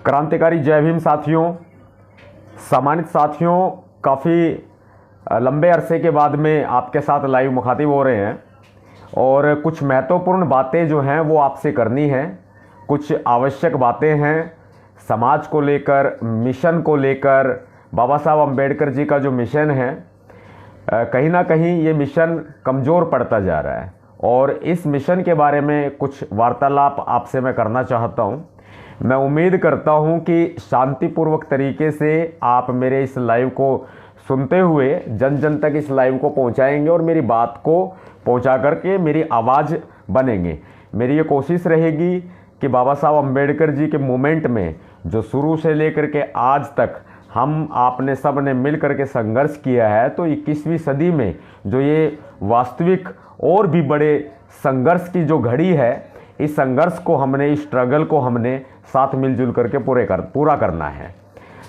क्रांतिकारी जय भीम साथियों, सम्मानित साथियों, काफ़ी लंबे अरसे के बाद में आपके साथ लाइव मुखातिब हो रहे हैं और कुछ महत्वपूर्ण बातें जो हैं वो आपसे करनी हैं। कुछ आवश्यक बातें हैं समाज को लेकर, मिशन को लेकर। बाबा साहब अम्बेडकर जी का जो मिशन है, कहीं ना कहीं ये मिशन कमज़ोर पड़ता जा रहा है और इस मिशन के बारे में कुछ वार्तालाप आपसे मैं करना चाहता हूँ। मैं उम्मीद करता हूँ कि शांतिपूर्वक तरीके से आप मेरे इस लाइव को सुनते हुए जन जन तक इस लाइव को पहुँचाएंगे और मेरी बात को पहुँचा करके मेरी आवाज़ बनेंगे। मेरी ये कोशिश रहेगी कि बाबा साहब अम्बेडकर जी के मूवमेंट में जो शुरू से लेकर के आज तक हम आपने सब ने मिल कर के संघर्ष किया है, तो 21वीं सदी में जो ये वास्तविक और भी बड़े संघर्ष की जो घड़ी है, इस संघर्ष को हमने, इस स्ट्रगल को हमने साथ मिलजुल करके पूरा करना है।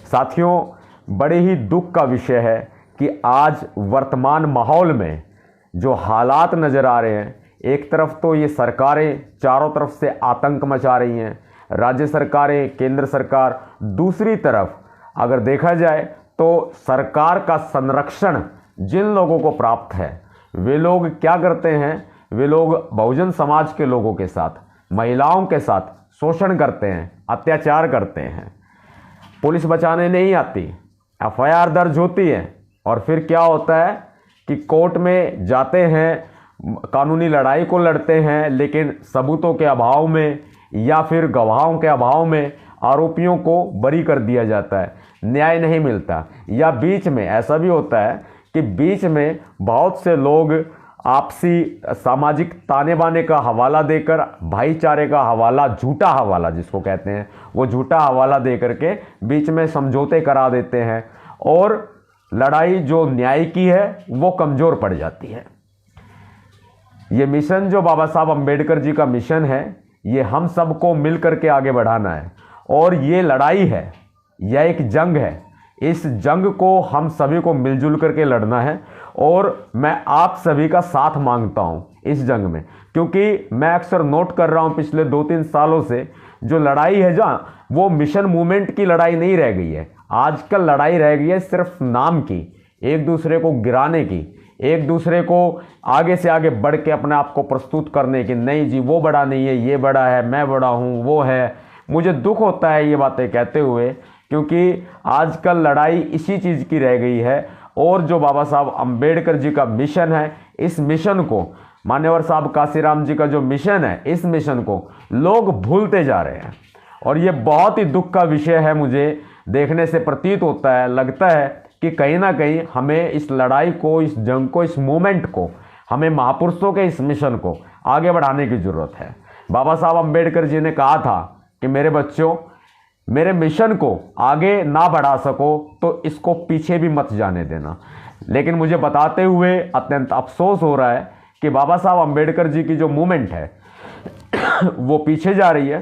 साथियों, बड़े ही दुख का विषय है कि आज वर्तमान माहौल में जो हालात नज़र आ रहे हैं, एक तरफ तो ये सरकारें चारों तरफ से आतंक मचा रही हैं, राज्य सरकारें, केंद्र सरकार। दूसरी तरफ अगर देखा जाए तो सरकार का संरक्षण जिन लोगों को प्राप्त है, वे लोग क्या करते हैं? वे लोग बहुजन समाज के लोगों के साथ, महिलाओं के साथ शोषण करते हैं, अत्याचार करते हैं। पुलिस बचाने नहीं आती, एफआईआर दर्ज होती है और फिर क्या होता है कि कोर्ट में जाते हैं, कानूनी लड़ाई को लड़ते हैं, लेकिन सबूतों के अभाव में या फिर गवाहों के अभाव में आरोपियों को बरी कर दिया जाता है, न्याय नहीं मिलता। या बीच में ऐसा भी होता है कि बीच में बहुत से लोग आपसी सामाजिक ताने बाने का हवाला देकर, भाईचारे का हवाला, झूठा हवाला जिसको कहते हैं, वो झूठा हवाला दे करके बीच में समझौते करा देते हैं और लड़ाई जो न्याय की है वो कमज़ोर पड़ जाती है। ये मिशन जो बाबा साहब अम्बेडकर जी का मिशन है, ये हम सबको मिल करके आगे बढ़ाना है और ये लड़ाई है, यह एक जंग है। इस जंग को हम सभी को मिलजुल करके लड़ना है और मैं आप सभी का साथ मांगता हूं इस जंग में, क्योंकि मैं अक्सर नोट कर रहा हूं पिछले 2-3 सालों से जो लड़ाई है, जहाँ वो मिशन मूवमेंट की लड़ाई नहीं रह गई है। आजकल लड़ाई रह गई है सिर्फ नाम की, एक दूसरे को गिराने की, एक दूसरे को आगे से आगे बढ़ के अपने आप को प्रस्तुत करने की। नहीं जी, वो बड़ा नहीं है, ये बड़ा है, मैं बड़ा हूँ, वो है। मुझे दुख होता है ये बातें कहते हुए, क्योंकि आजकल लड़ाई इसी चीज़ की रह गई है। और जो बाबा साहब अम्बेडकर जी का मिशन है, इस मिशन को, मान्यवर साहब काशीराम जी का जो मिशन है, इस मिशन को लोग भूलते जा रहे हैं और ये बहुत ही दुख का विषय है। मुझे देखने से प्रतीत होता है, लगता है कि कहीं ना कहीं हमें इस लड़ाई को, इस जंग को, इस मूवमेंट को, हमें महापुरुषों के इस मिशन को आगे बढ़ाने की ज़रूरत है। बाबा साहब अम्बेडकर जी ने कहा था कि मेरे बच्चों, मेरे मिशन को आगे ना बढ़ा सको तो इसको पीछे भी मत जाने देना। लेकिन मुझे बताते हुए अत्यंत अफसोस हो रहा है कि बाबा साहब अम्बेडकर जी की जो मूवमेंट है वो पीछे जा रही है।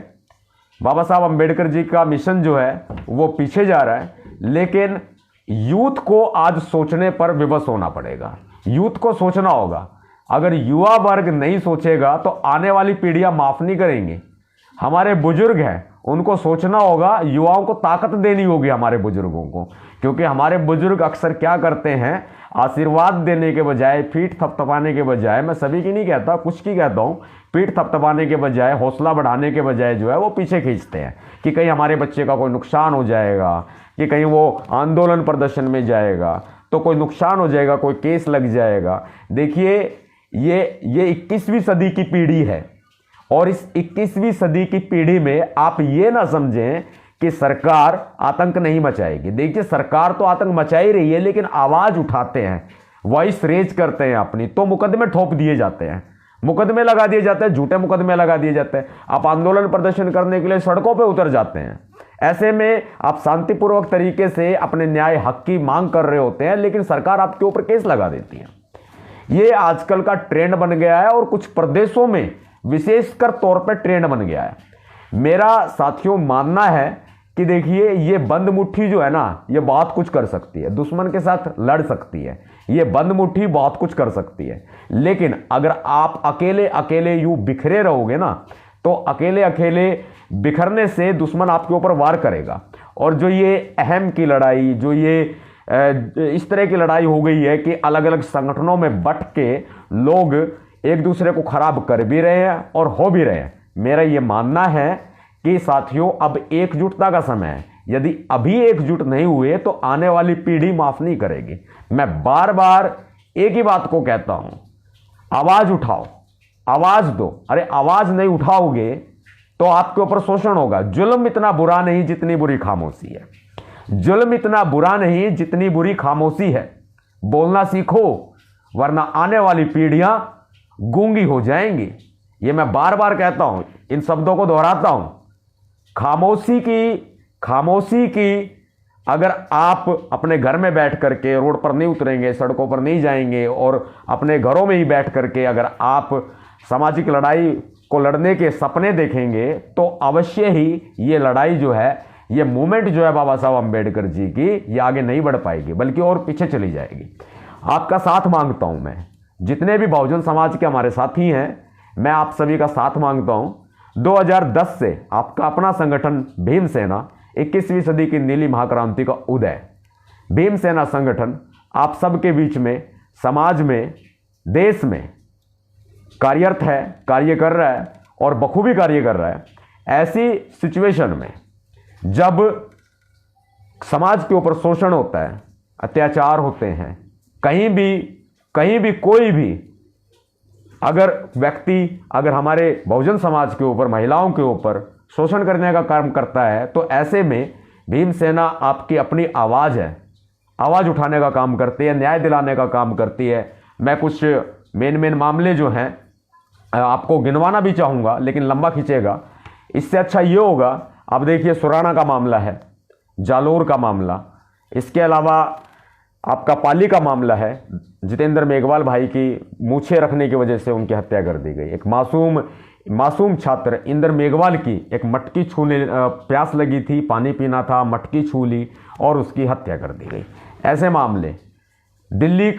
बाबा साहब अम्बेडकर जी का मिशन जो है वो पीछे जा रहा है, लेकिन यूथ को आज सोचने पर विवश होना पड़ेगा। यूथ को सोचना होगा। अगर युवा वर्ग नहीं सोचेगा तो आने वाली पीढ़ियां माफ़ नहीं करेंगी। हमारे बुजुर्ग हैं, उनको सोचना होगा, युवाओं को ताकत देनी होगी हमारे बुजुर्गों को, क्योंकि हमारे बुजुर्ग अक्सर क्या करते हैं, आशीर्वाद देने के बजाय, पीठ थपथपाने के बजाय, मैं सभी की नहीं कहता, कुछ की कहता हूँ, पीठ थपथपाने के बजाय, हौसला बढ़ाने के बजाय जो है वो पीछे खींचते हैं कि कहीं हमारे बच्चे का कोई नुकसान हो जाएगा, कि कहीं वो आंदोलन प्रदर्शन में जाएगा तो कोई नुकसान हो जाएगा, कोई केस लग जाएगा। देखिए, ये 21वीं सदी की पीढ़ी है और इस 21वीं सदी की पीढ़ी में आप ये ना समझें कि सरकार आतंक नहीं मचाएगी। देखिए, सरकार तो आतंक मचा ही रही है, लेकिन आवाज़ उठाते हैं, वॉइस रेज करते हैं अपनी, तो मुकदमे ठोप दिए जाते हैं, मुकदमे लगा दिए जाते हैं, झूठे मुकदमे लगा दिए जाते हैं। आप आंदोलन प्रदर्शन करने के लिए सड़कों पर उतर जाते हैं। ऐसे में आप शांतिपूर्वक तरीके से अपने न्याय हक की मांग कर रहे होते हैं, लेकिन सरकार आपके ऊपर केस लगा देती है। ये आजकल का ट्रेंड बन गया है और कुछ प्रदेशों में विशेषकर तौर पर ट्रेंड बन गया है। मेरा साथियों मानना है कि देखिए, ये बंद मुट्ठी जो है ना, ये बहुत कुछ कर सकती है, दुश्मन के साथ लड़ सकती है, ये बंद मुट्ठी बहुत कुछ कर सकती है। लेकिन अगर आप अकेले अकेले यूं बिखरे रहोगे ना, तो अकेले अकेले बिखरने से दुश्मन आपके ऊपर वार करेगा। और जो ये अहम की लड़ाई, जो ये इस तरह की लड़ाई हो गई है कि अलग अलग संगठनों में बंट के लोग एक दूसरे को खराब कर भी रहे हैं और हो भी रहे हैं। मेरा ये मानना है कि साथियों अब एकजुटता का समय है। यदि अभी एकजुट नहीं हुए तो आने वाली पीढ़ी माफ नहीं करेगी। मैं बार बार एक ही बात को कहता हूं, आवाज उठाओ, आवाज दो। अरे आवाज नहीं उठाओगे तो आपके ऊपर शोषण होगा। जुल्म इतना बुरा नहीं जितनी बुरी खामोशी है। जुल्म इतना बुरा नहीं जितनी बुरी खामोशी है। बोलना सीखो वरना आने वाली पीढ़ियां गूंगी हो जाएंगी। ये मैं बार बार कहता हूं, इन शब्दों को दोहराता हूं। खामोशी की अगर आप अपने घर में बैठ करके रोड पर नहीं उतरेंगे, सड़कों पर नहीं जाएंगे और अपने घरों में ही बैठ करके अगर आप सामाजिक लड़ाई को लड़ने के सपने देखेंगे तो अवश्य ही ये लड़ाई जो है, ये मूवमेंट जो है बाबा साहब अंबेडकर जी की, ये आगे नहीं बढ़ पाएगी बल्कि और पीछे चली जाएगी। आपका साथ मांगता हूं मैं, जितने भी बहुजन समाज के हमारे साथी हैं, मैं आप सभी का साथ मांगता हूं। 2010 से आपका अपना संगठन भीम सेना, 21वीं सदी की नीली महाक्रांति का उदय, भीम सेना संगठन आप सबके बीच में, समाज में, देश में कार्यरत है, कार्य कर रहा है और बखूबी कार्य कर रहा है। ऐसी सिचुएशन में जब समाज के ऊपर शोषण होता है, अत्याचार होते हैं, कहीं भी कोई भी अगर व्यक्ति अगर हमारे बहुजन समाज के ऊपर, महिलाओं के ऊपर शोषण करने का काम करता है, तो ऐसे में भीम सेना आपकी अपनी आवाज़ है, आवाज़ उठाने का काम करती है, न्याय दिलाने का काम करती है। मैं कुछ मेन मामले जो हैं आपको गिनवाना भी चाहूँगा लेकिन लंबा खींचेगा। इससे अच्छा ये होगा, अब देखिए सुराना का मामला है, जालोर का मामला, इसके अलावा आपका पाली का मामला है, जितेंद्र मेघवाल भाई की मूछें रखने की वजह से उनकी हत्या कर दी गई। एक मासूम छात्र इंद्र मेघवाल की एक मटकी छूने, प्यास लगी थी, पानी पीना था, मटकी छू ली और उसकी हत्या कर दी गई। ऐसे मामले, दिल्ली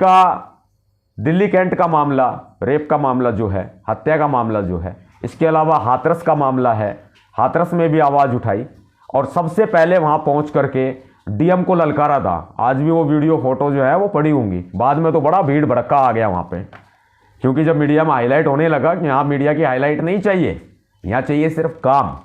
कैंट का मामला, रेप का मामला जो है, हत्या का मामला जो है, इसके अलावा हाथरस का मामला है, हाथरस में भी आवाज़ उठाई और सबसे पहले वहाँ पहुँच करके डीएम को ललकारा था। आज भी वो वीडियो फोटो जो है वो पड़ी होंगी। बाद में तो बड़ा भीड़ भड़का आ गया वहाँ पे, क्योंकि जब मीडिया में हाईलाइट होने लगा कि यहाँ मीडिया की हाईलाइट नहीं चाहिए, यहाँ चाहिए सिर्फ काम।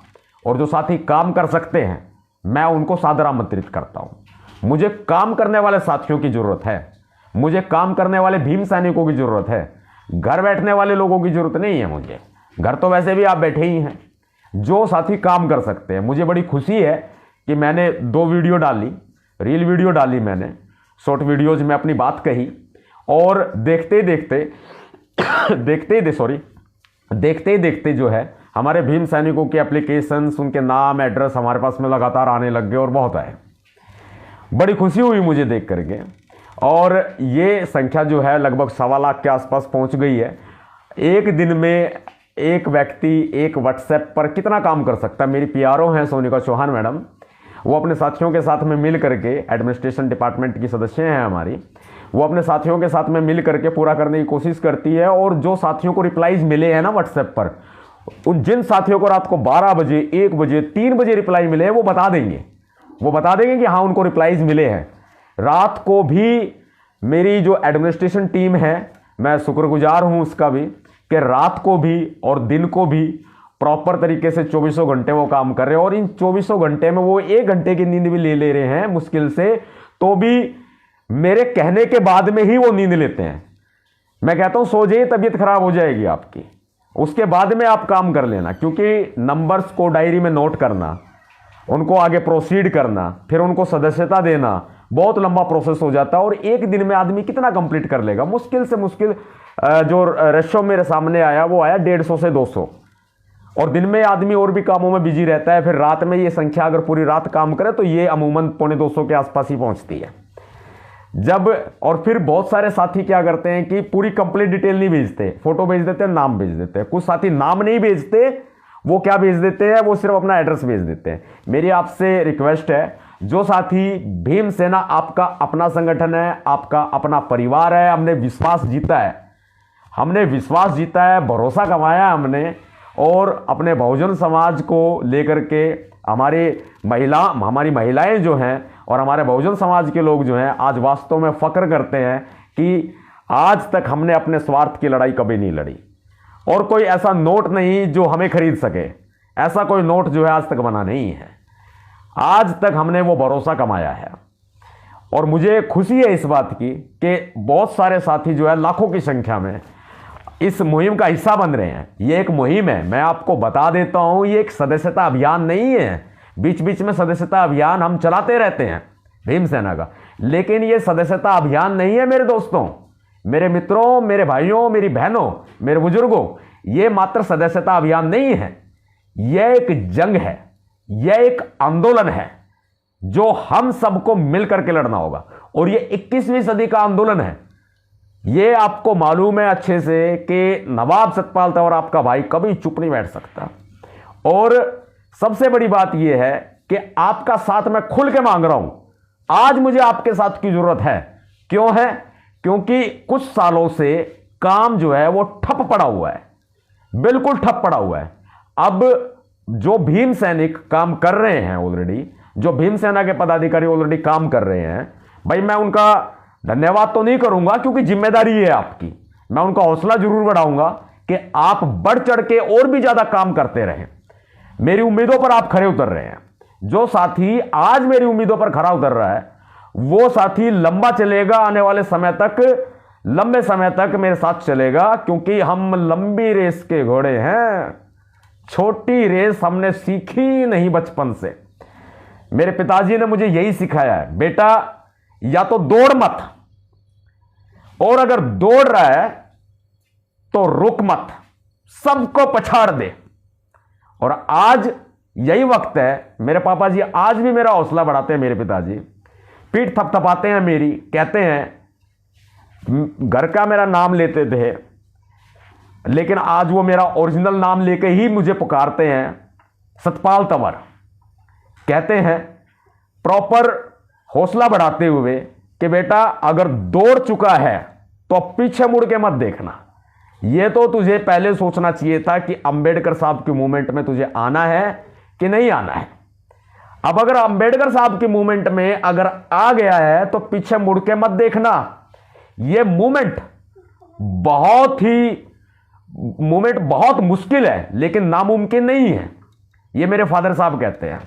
और जो साथी काम कर सकते हैं मैं उनको सादर आमंत्रित करता हूँ। मुझे काम करने वाले साथियों की ज़रूरत है, मुझे काम करने वाले भीम सैनिकों की ज़रूरत है। घर बैठने वाले लोगों की ज़रूरत नहीं है मुझे, घर तो वैसे भी आप बैठे ही हैं। जो साथी काम कर सकते हैं, मुझे बड़ी खुशी है कि मैंने 2 वीडियो डाली, रील वीडियो डाली मैंने, शॉर्ट वीडियोज में अपनी बात कही और देखते ही देखते जो है हमारे भीम सैनिकों के एप्लीकेशंस, उनके नाम, एड्रेस हमारे पास में लगातार आने लग गए और बहुत आए। बड़ी खुशी हुई मुझे देख करके। और ये संख्या जो है लगभग 1.25 लाख के आसपास पहुंच गई है। एक दिन में एक व्यक्ति एक व्हाट्सएप पर कितना काम कर सकता है। मेरी पीआरओ हैं सोनिका चौहान मैडम, वो अपने साथियों के साथ में मिल करके, एडमिनिस्ट्रेशन डिपार्टमेंट की सदस्य हैं हमारी, वो अपने साथियों के साथ में मिल करके पूरा करने की कोशिश करती है। और जो साथियों को रिप्लाईज मिले हैं ना व्हाट्सएप पर, उन जिन साथियों को रात को 12 बजे, 1 बजे, 3 बजे रिप्लाई मिले हैं, वो बता देंगे कि हाँ उनको रिप्लाईज मिले हैं। रात को भी मेरी जो एडमिनिस्ट्रेशन टीम है, मैं शुक्रगुजार हूँ उसका भी, कि रात को भी और दिन को भी प्रॉपर तरीके से 24 घंटे वो काम कर रहे हैं। और इन 24 घंटे में वो 1 घंटे की नींद भी ले रहे हैं मुश्किल से, तो भी मेरे कहने के बाद में ही वो नींद लेते हैं। मैं कहता हूं सो जाइए, तबीयत खराब हो जाएगी आपकी, उसके बाद में आप काम कर लेना। क्योंकि नंबर्स को डायरी में नोट करना, उनको आगे प्रोसीड करना, फिर उनको सदस्यता देना, बहुत लंबा प्रोसेस हो जाता है। और एक दिन में आदमी कितना कंप्लीट कर लेगा? मुश्किल से मुश्किल जो रेशो मेरे सामने आया वो आया 150 से 200। और दिन में आदमी और भी कामों में बिजी रहता है, फिर रात में ये संख्या अगर पूरी रात काम करे तो ये अमूमन 125 के आसपास ही पहुंचती है। और फिर बहुत सारे साथी क्या करते हैं कि पूरी कंप्लीट डिटेल नहीं भेजते, फोटो भेज देते हैं, नाम भेज देते हैं। कुछ साथी नाम नहीं भेजते, वो क्या भेज देते हैं, वो सिर्फ अपना एड्रेस भेज देते हैं। मेरी आपसे रिक्वेस्ट है, जो साथी भीम सेना आपका अपना संगठन है, आपका अपना परिवार है, हमने विश्वास जीता है, भरोसा कमाया हमने, और अपने बहुजन समाज को लेकर के हमारी महिलाएं जो हैं और हमारे बहुजन समाज के लोग जो हैं आज वास्तव में फक्र करते हैं कि आज तक हमने अपने स्वार्थ की लड़ाई कभी नहीं लड़ी और कोई ऐसा नोट नहीं जो हमें खरीद सके। ऐसा कोई नोट जो है आज तक बना नहीं है। आज तक हमने वो भरोसा कमाया है और मुझे खुशी है इस बात की कि बहुत सारे साथी जो है लाखों की संख्या में इस मुहिम का हिस्सा बन रहे हैं। ये एक मुहिम है, मैं आपको बता देता हूं, ये एक सदस्यता अभियान नहीं है। बीच बीच में सदस्यता अभियान हम चलाते रहते हैं भीमसेना का, लेकिन ये सदस्यता अभियान नहीं है मेरे दोस्तों, मेरे मित्रों, मेरे भाइयों, मेरी बहनों, मेरे बुजुर्गों। ये मात्र सदस्यता अभियान नहीं है, यह एक जंग है, यह एक आंदोलन है जो हम सबको मिलकर के लड़ना होगा। और ये 21वीं सदी का आंदोलन है। ये आपको मालूम है अच्छे से कि नवाब सतपाल तंवर आपका भाई कभी चुप नहीं बैठ सकता। और सबसे बड़ी बात यह है कि आपका साथ मैं खुल के मांग रहा हूं। आज मुझे आपके साथ की जरूरत है। क्यों है? क्योंकि कुछ सालों से काम जो है वो ठप पड़ा हुआ है, बिल्कुल ठप पड़ा हुआ है। अब जो भीम सैनिक काम कर रहे हैं ऑलरेडी, जो भीमसेना के पदाधिकारी ऑलरेडी काम कर रहे हैं, भाई मैं उनका धन्यवाद तो नहीं करूंगा क्योंकि जिम्मेदारी है आपकी। मैं उनका हौसला जरूर बढ़ाऊंगा कि आप बढ़ चढ़ के और भी ज्यादा काम करते रहें। मेरी उम्मीदों पर आप खरे उतर रहे हैं। जो साथी आज मेरी उम्मीदों पर खरा उतर रहा है वो साथी लंबा चलेगा, आने वाले समय तक, लंबे समय तक मेरे साथ चलेगा, क्योंकि हम लंबी रेस के घोड़े हैं। छोटी रेस हमने सीखी नहीं बचपन से। मेरे पिताजी ने मुझे यही सिखाया है, बेटा या तो दौड़ मत, और अगर दौड़ रहा है तो रुक मत, सबको पछाड़ दे। और आज यही वक्त है। मेरे पापा जी आज भी मेरा हौसला बढ़ाते हैं, मेरे पिताजी पीठ थपथपाते हैं मेरी, कहते हैं, घर का मेरा नाम लेते थे लेकिन आज वो मेरा ओरिजिनल नाम लेके ही मुझे पुकारते हैं, सतपाल तंवर। कहते हैं प्रॉपर हौसला बढ़ाते हुए कि बेटा अगर दौड़ चुका है तो पीछे मुड़ के मत देखना। ये तो तुझे पहले सोचना चाहिए था कि अंबेडकर साहब की मूवमेंट में तुझे आना है कि नहीं आना है। अब अगर अंबेडकर साहब की मूवमेंट में अगर आ गया है तो पीछे मुड़ के मत देखना। ये मूवमेंट बहुत मुश्किल है लेकिन नामुमकिन नहीं है, ये मेरे फादर साहब कहते हैं।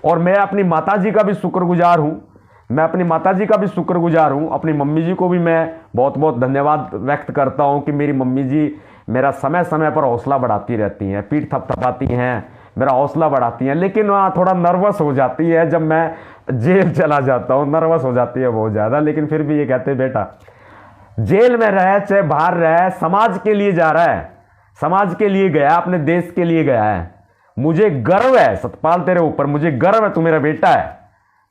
और मैं अपनी माताजी का भी शुक्रगुजार हूं, अपनी मम्मी जी को भी मैं बहुत बहुत धन्यवाद व्यक्त करता हूं कि मेरी मम्मी जी मेरा समय समय पर हौसला बढ़ाती रहती हैं, पीठ थपथपाती हैं, मेरा हौसला बढ़ाती हैं। लेकिन वहाँ थोड़ा नर्वस हो जाती है जब मैं जेल चला जाता हूँ, नर्वस हो जाती है बहुत ज़्यादा। लेकिन फिर भी ये कहते हैं बेटा जेल में रहे चाहे बाहर रहे, समाज के लिए जा रहा है, समाज के लिए गया, अपने देश के लिए गया है। मुझे गर्व है सतपाल तेरे ऊपर, मुझे गर्व है, तू मेरा बेटा है,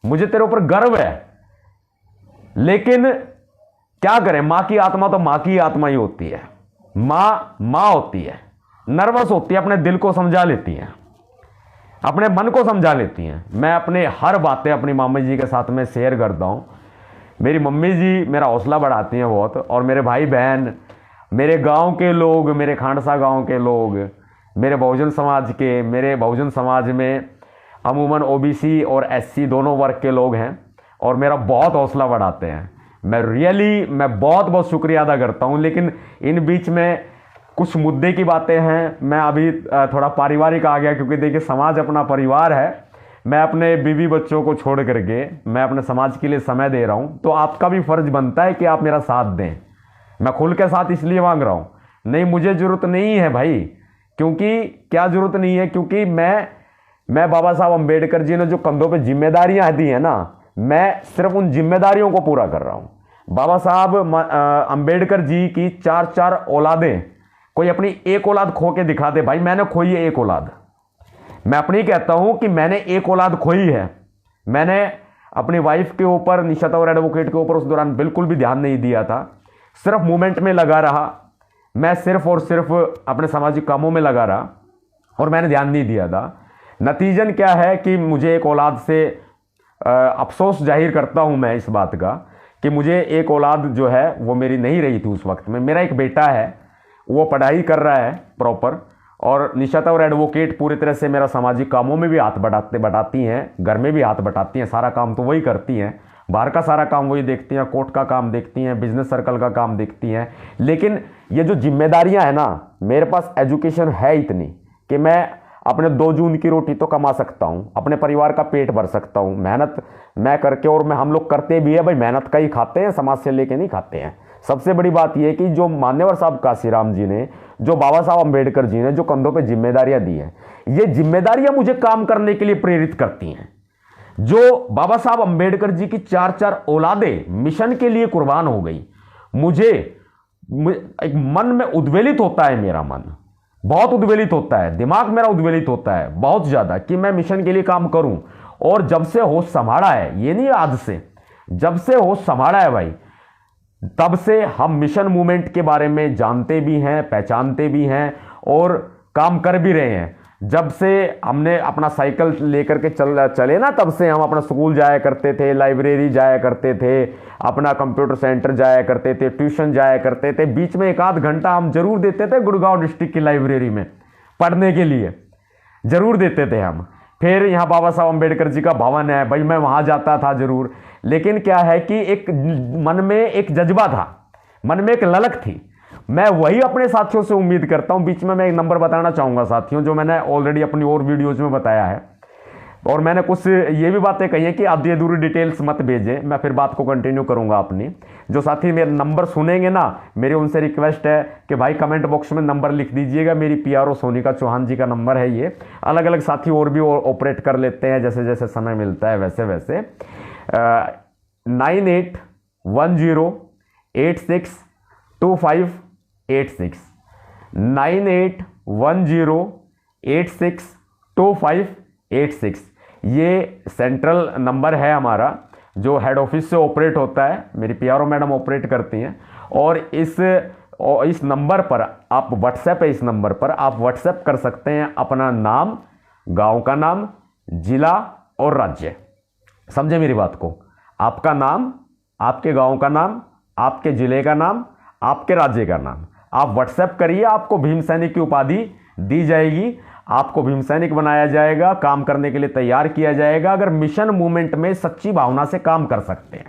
मुझे तेरे ऊपर गर्व है। लेकिन क्या करें, मां की आत्मा तो मां की आत्मा ही होती है। मां होती है, नर्वस होती है, अपने दिल को समझा लेती है, अपने मन को समझा लेती हैं। मैं अपने हर बातें अपनी मम्मी जी के साथ में शेयर करता हूँ। मेरी मम्मी जी मेरा हौसला बढ़ाती हैं बहुत, और मेरे भाई बहन, मेरे गांव के लोग, मेरे खांडसा गांव के लोग, मेरे बहुजन समाज में अमूमन ओबीसी और एससी दोनों वर्ग के लोग हैं और मेरा बहुत हौसला बढ़ाते हैं। मैं बहुत बहुत शुक्रिया अदा करता हूँ। लेकिन इन बीच में कुछ मुद्दे की बातें हैं, मैं अभी थोड़ा पारिवारिक आ गया, क्योंकि देखिए समाज अपना परिवार है। मैं अपने बीवी बच्चों को छोड़ करके मैं अपने समाज के लिए समय दे रहा हूँ, तो आपका भी फर्ज बनता है कि आप मेरा साथ दें। मैं खुल के साथ इसलिए मांग रहा हूँ, नहीं मुझे ज़रूरत नहीं है भाई, क्योंकि क्या ज़रूरत नहीं है, क्योंकि मैं बाबा साहब अम्बेडकर जी ने जो कंधों पे जिम्मेदारियाँ दी हैं ना, मैं सिर्फ उन जिम्मेदारियों को पूरा कर रहा हूँ। बाबा साहब अम्बेडकर जी की 4 औलादें, कोई अपनी एक औलाद खो के दिखा दे भाई, मैंने खोई है एक औलाद। मैं अपनी कहता हूं कि मैंने एक औलाद खोई है। मैंने अपनी वाइफ के ऊपर, निशा तंवर एडवोकेट के ऊपर उस दौरान बिल्कुल भी ध्यान नहीं दिया था, सिर्फ मूवमेंट में लगा रहा। मैं सिर्फ और सिर्फ अपने सामाजिक कामों में लगा रहा और मैंने ध्यान नहीं दिया था। नतीजन क्या है कि मुझे एक औलाद से अफसोस जाहिर करता हूं मैं इस बात का कि मुझे एक औलाद जो है वो मेरी नहीं रही थी उस वक्त में। मेरा एक बेटा है, वो पढ़ाई कर रहा है प्रॉपर, और निशा और एडवोकेट पूरी तरह से मेरा सामाजिक कामों में भी हाथ बढ़ाती हैं, घर में भी हाथ बढ़ाती हैं, सारा काम तो वही करती हैं, बाहर का सारा काम वही देखती हैं, कोर्ट का काम देखती हैं, बिजनेस सर्कल का काम देखती हैं। लेकिन ये जो जिम्मेदारियां हैं ना, मेरे पास एजुकेशन है इतनी कि मैं अपने 2 जून की रोटी तो कमा सकता हूँ, अपने परिवार का पेट भर सकता हूँ, मेहनत मैं करके, और हम लोग करते भी है भाई, मेहनत का ही खाते हैं, समाज से लेके नहीं खाते हैं। सबसे बड़ी बात यह कि जो मान्यवर साहब काशीराम जी ने, जो बाबा साहब अम्बेडकर जी ने जो कंधों पे जिम्मेदारियां दी हैं, ये जिम्मेदारियां मुझे काम करने के लिए प्रेरित करती हैं। जो बाबा साहब अम्बेडकर जी की 4 औलादें मिशन के लिए कुर्बान हो गई, मुझे एक मन में उद्वेलित होता है, मेरा मन बहुत उद्वेलित होता है, दिमाग मेरा उद्वेलित होता है बहुत ज्यादा कि मैं मिशन के लिए काम करूं। और जब से होश संभाला है, ये नहीं आज से, जब से होश संभाला है भाई, तब से हम मिशन मूवमेंट के बारे में जानते भी हैं, पहचानते भी हैं और काम कर भी रहे हैं। जब से हमने अपना साइकिल लेकर के चले ना, तब से हम अपना स्कूल जाया करते थे, लाइब्रेरी जाया करते थे, अपना कंप्यूटर सेंटर जाया करते थे, ट्यूशन जाया करते थे, बीच में 1 आध घंटा हम जरूर देते थे गुड़गांव डिस्ट्रिक्ट की लाइब्रेरी में पढ़ने के लिए, जरूर देते थे हम। फिर यहाँ बाबा साहब अम्बेडकर जी का भवन है भाई, मैं वहाँ जाता था जरूर। लेकिन क्या है कि एक मन में एक जज्बा था, मन में एक ललक थी, मैं वही अपने साथियों से उम्मीद करता हूं। बीच में मैं एक नंबर बताना चाहूंगा साथियों, जो मैंने ऑलरेडी अपनी और वीडियोज में बताया है, और मैंने कुछ ये भी बातें कही हैं कि आधी अधूरी डिटेल्स मत भेजें, मैं फिर बात को कंटिन्यू करूंगा अपनी। जो साथी मेरे नंबर सुनेंगे ना, मेरी उनसे रिक्वेस्ट है कि भाई कमेंट बॉक्स में नंबर लिख दीजिएगा। मेरी PRO सोनिका चौहान जी का नंबर है ये। अलग अलग साथी और भी ऑपरेट कर लेते हैं, जैसे जैसे समय मिलता है वैसे वैसे। 9810862586 9810862586 ये सेंट्रल नंबर है हमारा, जो हेड ऑफिस से ऑपरेट होता है, मेरी PRO मैडम ऑपरेट करती हैं। और इस नंबर पर आप व्हाट्सएप है, इस नंबर पर आप व्हाट्सएप कर सकते हैं अपना नाम, गांव का नाम, जिला और राज्य। समझे मेरी बात को? आपका नाम, आपके गांव का नाम, आपके जिले का नाम, आपके राज्य का नाम आप व्हाट्सएप करिए, आपको भीम सैनिक की उपाधि दी जाएगी, आपको भीम सैनिक बनाया जाएगा, काम करने के लिए तैयार किया जाएगा। अगर मिशन मूवमेंट में सच्ची भावना से काम कर सकते हैं,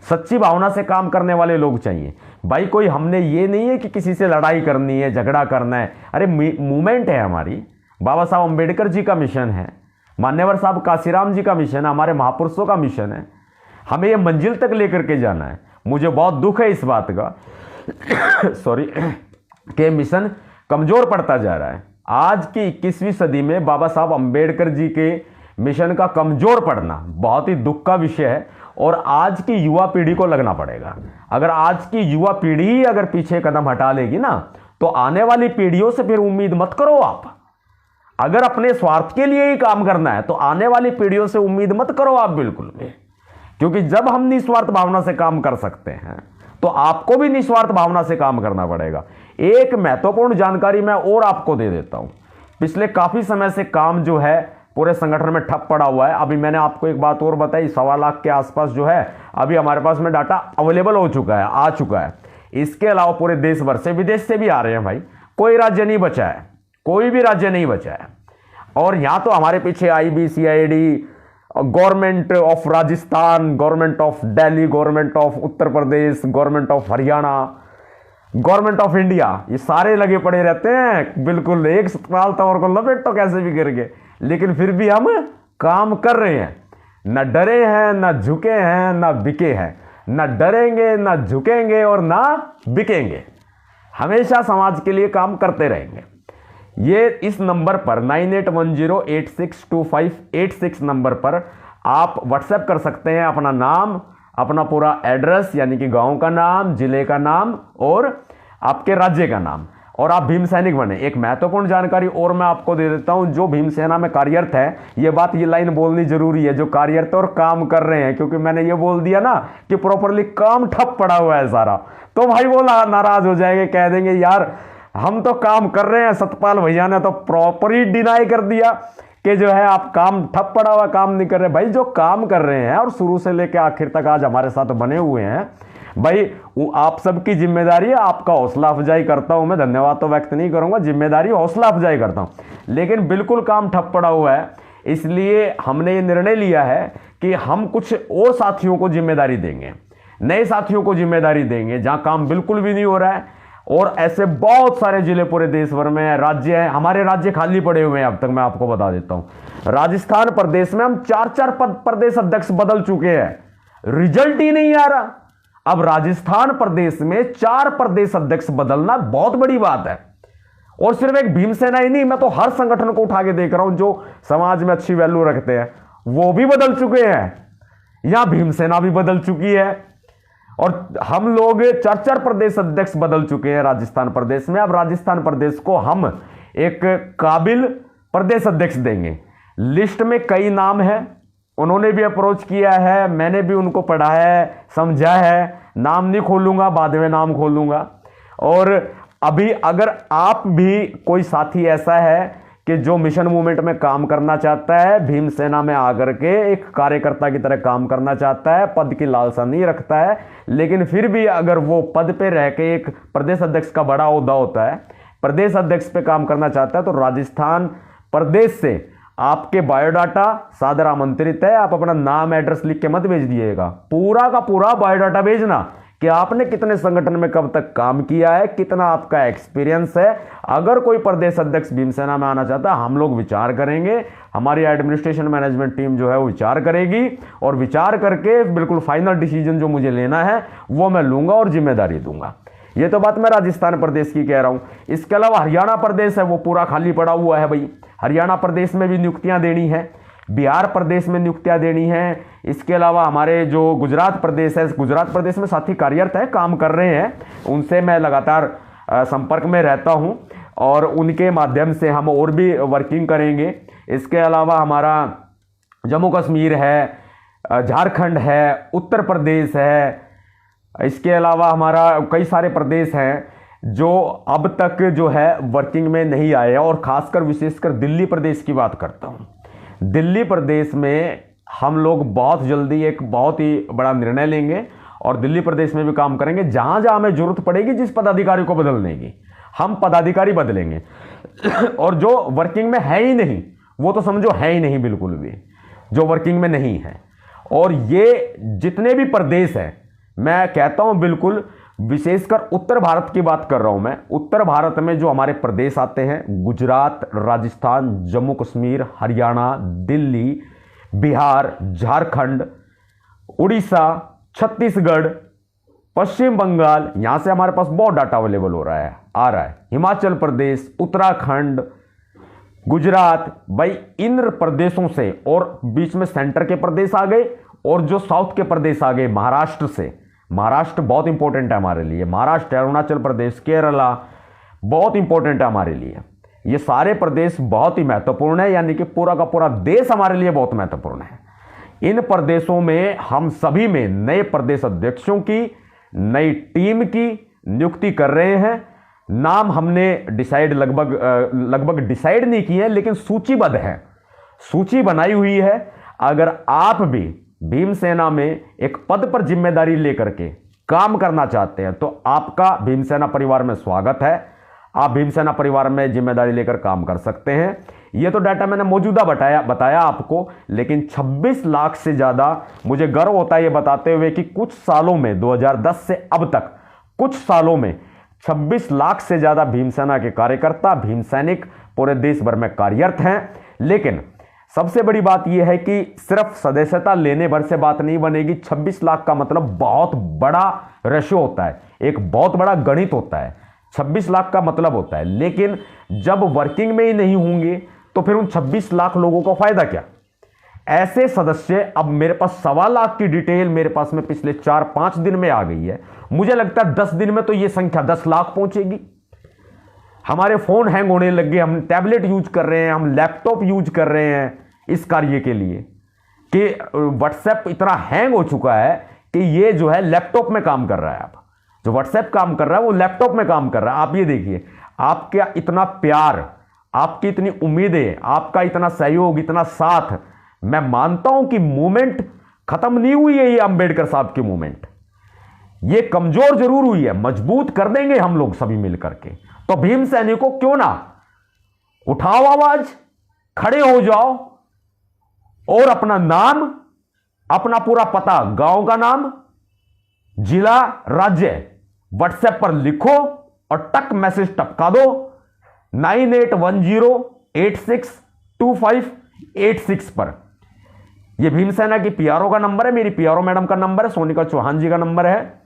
सच्ची भावना से काम करने वाले लोग चाहिए भाई। कोई हमने ये नहीं है कि किसी से लड़ाई करनी है, झगड़ा करना है। अरे मूवमेंट है हमारी, बाबा साहब अम्बेडकर जी का मिशन है, मान्यवर साहब काशीराम जी का मिशन है, हमारे महापुरुषों का मिशन है, हमें ये मंजिल तक लेकर के जाना है। मुझे बहुत दुख है इस बात का सॉरी कि मिशन कमजोर पड़ता जा रहा है। आज की 21वीं सदी में बाबा साहब अम्बेडकर जी के मिशन का कमजोर पड़ना बहुत ही दुख का विषय है, और आज की युवा पीढ़ी को लगना पड़ेगा। अगर आज की युवा पीढ़ी ही अगर पीछे कदम हटा लेगी ना, तो आने वाली पीढ़ियों से फिर उम्मीद मत करो आप। अगर अपने स्वार्थ के लिए ही काम करना है तो आने वाली पीढ़ियों से उम्मीद मत करो आप बिल्कुल भी, क्योंकि जब हम निस्वार्थ भावना से काम कर सकते हैं तो आपको भी निस्वार्थ भावना से काम करना पड़ेगा। एक महत्वपूर्ण जानकारी मैं और आपको दे देता हूं। पिछले काफी समय से काम जो है पूरे संगठन में ठप पड़ा हुआ है। अभी मैंने आपको एक बात और बताई, 1.25 लाख के आसपास जो है अभी हमारे पास में डाटा अवेलेबल हो चुका है, आ चुका है। इसके अलावा पूरे देश भर से, विदेश से भी आ रहे हैं भाई, कोई राज्य नहीं बचा है, कोई भी राज्य नहीं बचा है। और यहां तो हमारे पीछे IBCID, government of Rajasthan, government of Delhi, government of Uttar Pradesh, government of Haryana, government of India, ये सारे लगे पड़े रहते हैं बिल्कुल एक सतपाल तंवर को लपेट तो कैसे भी करके, लेकिन फिर भी हम काम कर रहे हैं। न डरे हैं, न झुके हैं, न बिके हैं, न डरेंगे, न झुकेंगे और ना बिकेंगे। हमेशा समाज के लिए काम करते रहेंगे। ये इस नंबर पर 9810862586 नंबर पर आप व्हाट्सएप कर सकते हैं अपना नाम, अपना पूरा एड्रेस यानी कि गांव का नाम, जिले का नाम और आपके राज्य का नाम, और आप भीम सैनिक बने। एक महत्वपूर्ण जानकारी और मैं आपको दे देता हूं, जो भीम सेना में कार्यरत है, ये लाइन बोलनी जरूरी है, जो कार्यरत और काम कर रहे हैं, क्योंकि मैंने ये बोल दिया ना कि प्रॉपरली काम ठप पड़ा हुआ है सारा, तो भाई वो नाराज हो जाएंगे, कह देंगे यार हम तो काम कर रहे हैं, सतपाल भैया ने तो प्रॉपर ही डिनाई कर दिया कि जो है आप काम ठप पड़ा हुआ, काम नहीं कर रहे। भाई जो काम कर रहे हैं और शुरू से लेकर आखिर तक आज हमारे साथ बने हुए हैं, भाई आप सबकी जिम्मेदारी है, आपका हौसला अफजाई करता हूं मैं, धन्यवाद तो व्यक्त नहीं करूंगा, जिम्मेदारी हौसला अफजाई करता हूं। लेकिन बिल्कुल काम ठप पड़ा हुआ है, इसलिए हमने ये निर्णय लिया है कि हम कुछ और साथियों को जिम्मेदारी देंगे, नए साथियों को जिम्मेदारी देंगे जहां काम बिल्कुल भी नहीं हो रहा है। और ऐसे बहुत सारे जिले पूरे देश भर में राज्य हैं, हमारे राज्य खाली पड़े हुए हैं। अब तक मैं आपको बता देता हूं, राजस्थान प्रदेश में हम 4-4 प्रदेश अध्यक्ष बदल चुके हैं, रिजल्ट ही नहीं आ रहा। अब राजस्थान प्रदेश में 4 प्रदेश अध्यक्ष बदलना बहुत बड़ी बात है। और सिर्फ एक भीमसेना ही नहीं, मैं तो हर संगठन को उठा के देख रहा हूं जो समाज में अच्छी वैल्यू रखते हैं, वो भी बदल चुके हैं, यहां भीमसेना भी बदल चुकी है। और हम लोग 4-4 प्रदेश अध्यक्ष बदल चुके हैं राजस्थान प्रदेश में। अब राजस्थान प्रदेश को हम एक काबिल प्रदेश अध्यक्ष देंगे। लिस्ट में कई नाम हैं, उन्होंने भी अप्रोच किया है, मैंने भी उनको पढ़ा है, समझा है। नाम नहीं खोलूंगा, बाद में नाम खोलूंगा। और अभी अगर आप भी कोई साथी ऐसा है कि जो मिशन मूवमेंट में काम करना चाहता है, भीमसेना में आकर के एक कार्यकर्ता की तरह काम करना चाहता है, पद की लालसा नहीं रखता है, लेकिन फिर भी अगर वो पद पे रह के, एक प्रदेश अध्यक्ष का बड़ा ओहदा होता है, प्रदेश अध्यक्ष पे काम करना चाहता है, तो राजस्थान प्रदेश से आपके बायोडाटा सादर आमंत्रित है। आप अपना नाम एड्रेस लिख के मत भेज दिएगा, पूरा का पूरा बायोडाटा भेजना कि आपने कितने संगठन में कब तक काम किया है, कितना आपका एक्सपीरियंस है। अगर कोई प्रदेश अध्यक्ष भीमसेना में आना चाहता है, हम लोग विचार करेंगे, हमारी एडमिनिस्ट्रेशन मैनेजमेंट टीम जो है वो विचार करेगी, और विचार करके बिल्कुल फाइनल डिसीजन जो मुझे लेना है वो मैं लूंगा और जिम्मेदारी दूंगा। ये तो बात मैं राजस्थान प्रदेश की कह रहा हूं। इसके अलावा हरियाणा प्रदेश है, वो पूरा खाली पड़ा हुआ है भाई। हरियाणा प्रदेश में भी नियुक्तियां देनी है, बिहार प्रदेश में नियुक्तियां देनी है। इसके अलावा हमारे जो गुजरात प्रदेश है, गुजरात प्रदेश में साथी कार्यरत है, काम कर रहे हैं, उनसे मैं लगातार संपर्क में रहता हूं और उनके माध्यम से हम और भी वर्किंग करेंगे। इसके अलावा हमारा जम्मू कश्मीर है, झारखंड है, उत्तर प्रदेश है, इसके अलावा हमारा कई सारे प्रदेश हैं जो अब तक जो है वर्किंग में नहीं आए हैं। और खासकर विशेषकर दिल्ली प्रदेश की बात करता हूं। दिल्ली प्रदेश में हम लोग बहुत जल्दी एक बहुत ही बड़ा निर्णय लेंगे और दिल्ली प्रदेश में भी काम करेंगे। जहां जहां हमें जरूरत पड़ेगी जिस पदाधिकारी को बदलने की, हम पदाधिकारी बदलेंगे। और जो वर्किंग में है ही नहीं, वो तो समझो है ही नहीं बिल्कुल भी, जो वर्किंग में नहीं है। और ये जितने भी प्रदेश हैं, मैं कहता हूं बिल्कुल, विशेषकर उत्तर भारत की बात कर रहा हूं मैं। उत्तर भारत में जो हमारे प्रदेश आते हैं, गुजरात, राजस्थान, जम्मू कश्मीर, हरियाणा, दिल्ली, बिहार, झारखंड, उड़ीसा, छत्तीसगढ़, पश्चिम बंगाल, यहां से हमारे पास बहुत डाटा अवेलेबल हो रहा है, आ रहा है। हिमाचल प्रदेश, उत्तराखंड, गुजरात, भाई इन प्रदेशों से, और बीच में सेंटर के प्रदेश आ गए, और जो साउथ के प्रदेश आ गए महाराष्ट्र से। महाराष्ट्र बहुत इंपॉर्टेंट है हमारे लिए, महाराष्ट्र, अरुणाचल प्रदेश, केरला बहुत इंपॉर्टेंट है हमारे लिए। ये सारे प्रदेश बहुत ही महत्वपूर्ण है, यानी कि पूरा का पूरा देश हमारे लिए बहुत महत्वपूर्ण है। इन प्रदेशों में हम सभी में नए प्रदेश अध्यक्षों की, नई टीम की नियुक्ति कर रहे हैं। नाम हमने लगभग डिसाइड नहीं किए हैं, लेकिन सूचीबद्ध है, सूची बनाई हुई है। अगर आप भी भीमसेना में एक पद पर जिम्मेदारी लेकर के काम करना चाहते हैं, तो आपका भीमसेना परिवार में स्वागत है। आप भीमसेना परिवार में जिम्मेदारी लेकर काम कर सकते हैं। यह तो डाटा मैंने मौजूदा बताया आपको, लेकिन 26 लाख से ज्यादा मुझे गर्व होता है ये बताते हुए कि कुछ सालों में 2010 से अब तक कुछ सालों में 26 लाख से ज्यादा भीमसेना के कार्यकर्ता, भीम सैनिक पूरे देश भर में कार्यरत हैं। लेकिन सबसे बड़ी बात यह है कि सिर्फ सदस्यता लेने भर से बात नहीं बनेगी। 26 लाख का मतलब बहुत बड़ा रेशियो होता है, एक बहुत बड़ा गणित होता है। 26 लाख का मतलब होता है, लेकिन जब वर्किंग में ही नहीं होंगे तो फिर उन 26 लाख लोगों को फायदा क्या? ऐसे सदस्य, अब मेरे पास 1.25 लाख की डिटेल मेरे पास में पिछले 4-5 दिन में आ गई है। मुझे लगता है 10 दिन में तो यह संख्या 10 लाख पहुंचेगी। हमारे फोन हैंग होने लग गए, हम टैबलेट यूज कर रहे हैं, हम लैपटॉप यूज कर रहे हैं इस कार्य के लिए, कि व्हाट्सएप इतना हैंग हो चुका है कि ये जो है लैपटॉप में काम कर रहा है। अब जो व्हाट्सएप काम कर रहा है वो लैपटॉप में काम कर रहा है। आप ये देखिए, आपका इतना प्यार, आपकी इतनी उम्मीदें, आपका इतना सहयोग, इतना साथ। मैं मानता हूं कि मूवमेंट खत्म नहीं हुई है, ये अंबेडकर साहब की मूवमेंट, ये कमजोर जरूर हुई है, मजबूत कर देंगे हम लोग सभी मिलकर के। तो भीम सैनिकों क्यों ना उठाओ आवाज, खड़े हो जाओ और अपना नाम, अपना पूरा पता, गांव का नाम, जिला, राज्य व्हाट्सएप पर लिखो और टक मैसेज टपका दो 9810862586 पर। यह भीमसेना की पीआरओ का नंबर है, मेरी पीआरओ मैडम का नंबर है, सोनिका चौहान जी का नंबर है।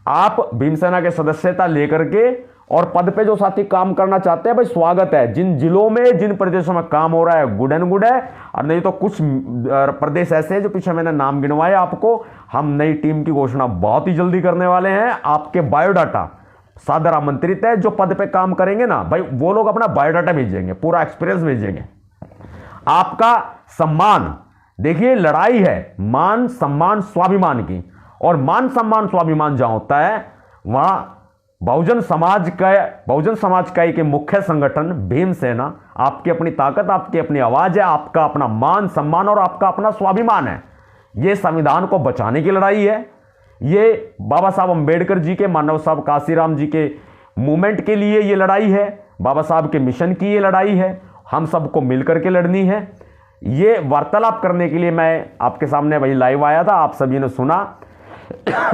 आप भीमसेना के सदस्यता लेकर के और पद पे जो साथी काम करना चाहते हैं भाई स्वागत है। जिन जिलों में, जिन प्रदेशों में काम हो रहा है गुड एंड गुड है, और नहीं तो कुछ प्रदेश ऐसे हैं जो पीछे मैंने नाम गिनवाए आपको। हम नई टीम की घोषणा बहुत ही जल्दी करने वाले हैं। आपके बायोडाटा सादर आमंत्रित है। जो पद पे काम करेंगे ना भाई, वो लोग अपना बायोडाटा भेजेंगे, पूरा एक्सपीरियंस भेजेंगे। आपका सम्मान, देखिए लड़ाई है मान सम्मान स्वाभिमान की, और मान सम्मान स्वाभिमान जहां होता है वहां बहुजन समाज इकाई के मुख्य संगठन भीमसेना, आपकी अपनी ताकत, आपकी अपनी आवाज है, आपका अपना मान सम्मान और आपका अपना स्वाभिमान है। यह संविधान को बचाने की लड़ाई है। ये बाबा साहब अंबेडकर जी के, मानव साहब काशीराम जी के मूवमेंट के लिए ये लड़ाई है। बाबा साहब के मिशन की ये लड़ाई है। हम सबको मिलकर के लड़नी है। ये वार्तालाप करने के लिए मैं आपके सामने वही लाइव आया था, आप सभी ने सुना।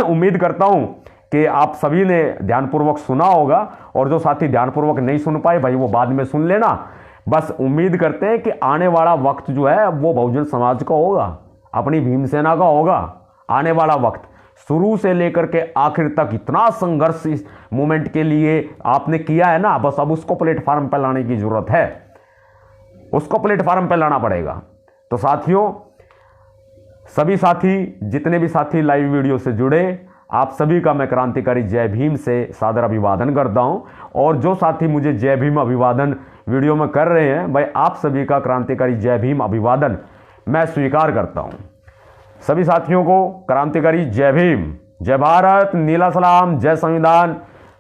उम्मीद करता हूं कि आप सभी ने ध्यानपूर्वक सुना होगा, और जो साथी ध्यानपूर्वक नहीं सुन पाए भाई वो बाद में सुन लेना। बस उम्मीद करते हैं कि आने वाला वक्त जो है वो बहुजन समाज का होगा, अपनी भीमसेना का होगा। आने वाला वक्त शुरू से लेकर के आखिर तक इतना संघर्ष इस मूवमेंट के लिए आपने किया है ना, बस अब उसको प्लेटफॉर्म पर लाने की जरूरत है, उसको प्लेटफॉर्म पर लाना पड़ेगा। तो साथियों, सभी साथी, जितने भी साथी लाइव वीडियो से जुड़े, आप सभी का मैं क्रांतिकारी जय भीम से सादर अभिवादन करता हूं। और जो साथी मुझे जय भीम अभिवादन वीडियो में कर रहे हैं भाई, आप सभी का क्रांतिकारी जय भीम अभिवादन मैं स्वीकार करता हूं। सभी साथियों को क्रांतिकारी जय भीम, जय भारत, नीला सलाम, जय संविधान,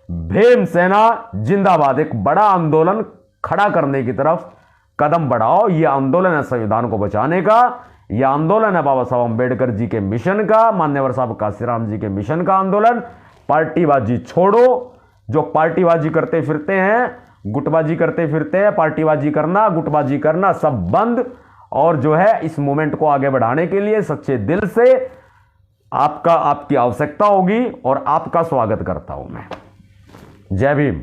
भीमसेना जिंदाबाद। एक बड़ा आंदोलन खड़ा करने की तरफ कदम बढ़ाओ। यह आंदोलन है संविधान को बचाने का, यह आंदोलन है बाबा साहब अंबेडकर जी के मिशन का, मान्यवर साहब काशीराम जी के मिशन का आंदोलन। पार्टीबाजी छोड़ो। जो पार्टीबाजी करते फिरते हैं, गुटबाजी करते फिरते हैं, पार्टीबाजी करना, गुटबाजी करना सब बंद। और जो है इस मूवमेंट को आगे बढ़ाने के लिए सच्चे दिल से आपकी आवश्यकता होगी और आपका स्वागत करता हूं मैं। जय भीम।